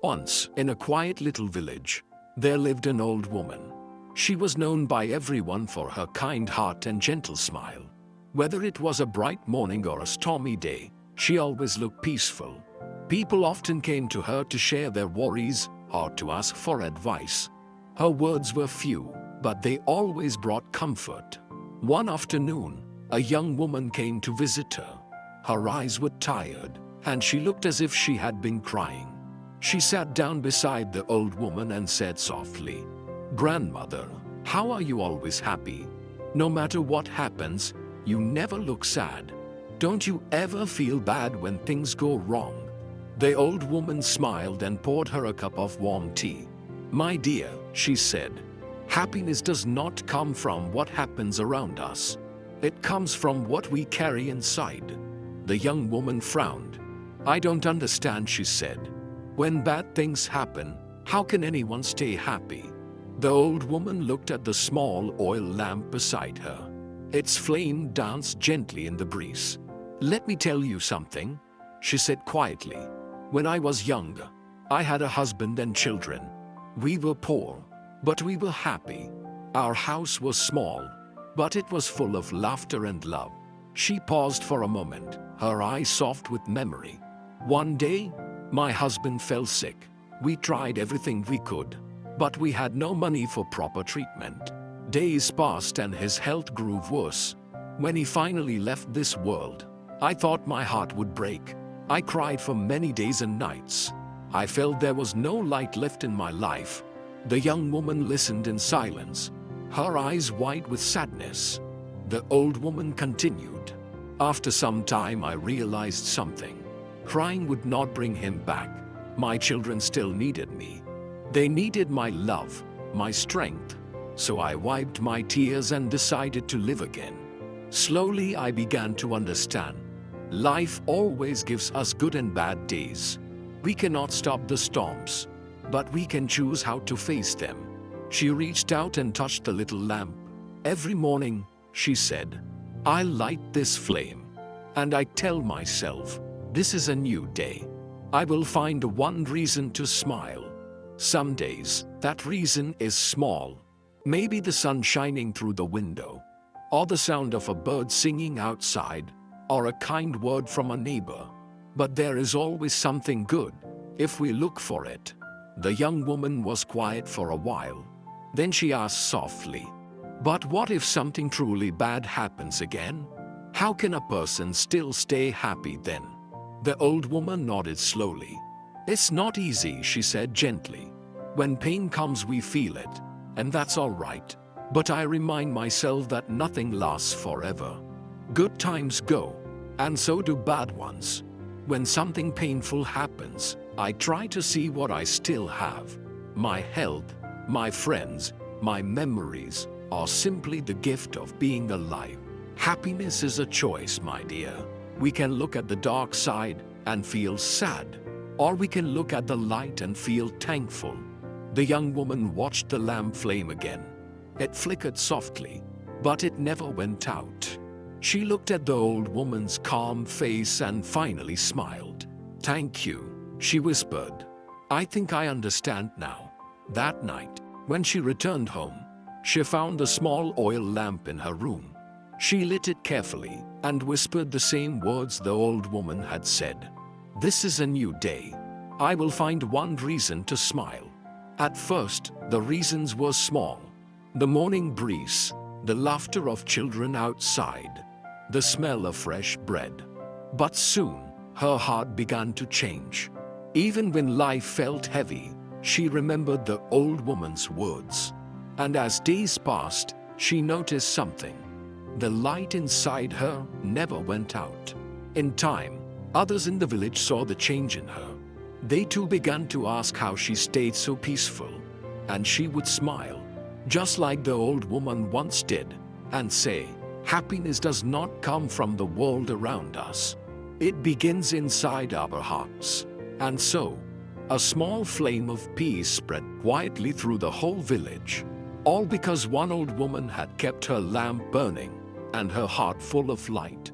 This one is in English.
Once, in a quiet little village, there lived an old woman. She was known by everyone for her kind heart and gentle smile. Whether it was a bright morning or a stormy day, she always looked peaceful. People often came to her to share their worries or to ask for advice. Her words were few, but they always brought comfort. One afternoon, a young woman came to visit her. Her eyes were tired, and she looked as if she had been crying. She sat down beside the old woman and said softly, "Grandmother, how are you always happy? No matter what happens, you never look sad. Don't you ever feel bad when things go wrong?" The old woman smiled and poured her a cup of warm tea. "My dear," she said, "happiness does not come from what happens around us. It comes from what we carry inside." The young woman frowned. "I don't understand," she said. "When bad things happen, how can anyone stay happy?" The old woman looked at the small oil lamp beside her. Its flame danced gently in the breeze. "Let me tell you something," she said quietly. "When I was younger, I had a husband and children. We were poor, but we were happy. Our house was small, but it was full of laughter and love." She paused for a moment, her eyes soft with memory. "One day, my husband fell sick. We tried everything we could, but we had no money for proper treatment. Days passed and his health grew worse. When he finally left this world, I thought my heart would break. I cried for many days and nights. I felt there was no light left in my life." The young woman listened in silence, her eyes wide with sadness. The old woman continued, "After some time I realized something. Crying would not bring him back. My children still needed me. They needed my love, my strength. So I wiped my tears and decided to live again. Slowly I began to understand. Life always gives us good and bad days. We cannot stop the storms, but we can choose how to face them." She reached out and touched the little lamp. "Every morning," she said, "I light this flame, and I tell myself, this is a new day. I will find one reason to smile. Some days, that reason is small. Maybe the sun shining through the window, or the sound of a bird singing outside, or a kind word from a neighbor. But there is always something good, if we look for it." The young woman was quiet for a while. Then she asked softly, "But what if something truly bad happens again? How can a person still stay happy then?" The old woman nodded slowly. "It's not easy," she said gently. "When pain comes we feel it, and that's all right. But I remind myself that nothing lasts forever. Good times go, and so do bad ones. When something painful happens, I try to see what I still have. My health, my friends, my memories, or simply the gift of being alive. Happiness is a choice, my dear. We can look at the dark side and feel sad, or we can look at the light and feel thankful." The young woman watched the lamp flame again. It flickered softly, but it never went out. She looked at the old woman's calm face and finally smiled. "Thank you," she whispered. "I think I understand now." That night, when she returned home, she found a small oil lamp in her room. She lit it carefully and whispered the same words the old woman had said. "This is a new day. I will find one reason to smile." At first, the reasons were small. The morning breeze, the laughter of children outside, the smell of fresh bread. But soon, her heart began to change. Even when life felt heavy, she remembered the old woman's words. And as days passed, she noticed something. The light inside her never went out. In time, others in the village saw the change in her. They too began to ask how she stayed so peaceful. And she would smile, just like the old woman once did, and say, "Happiness does not come from the world around us. It begins inside our hearts." And so, a small flame of peace spread quietly through the whole village. All because one old woman had kept her lamp burning and her heart full of light.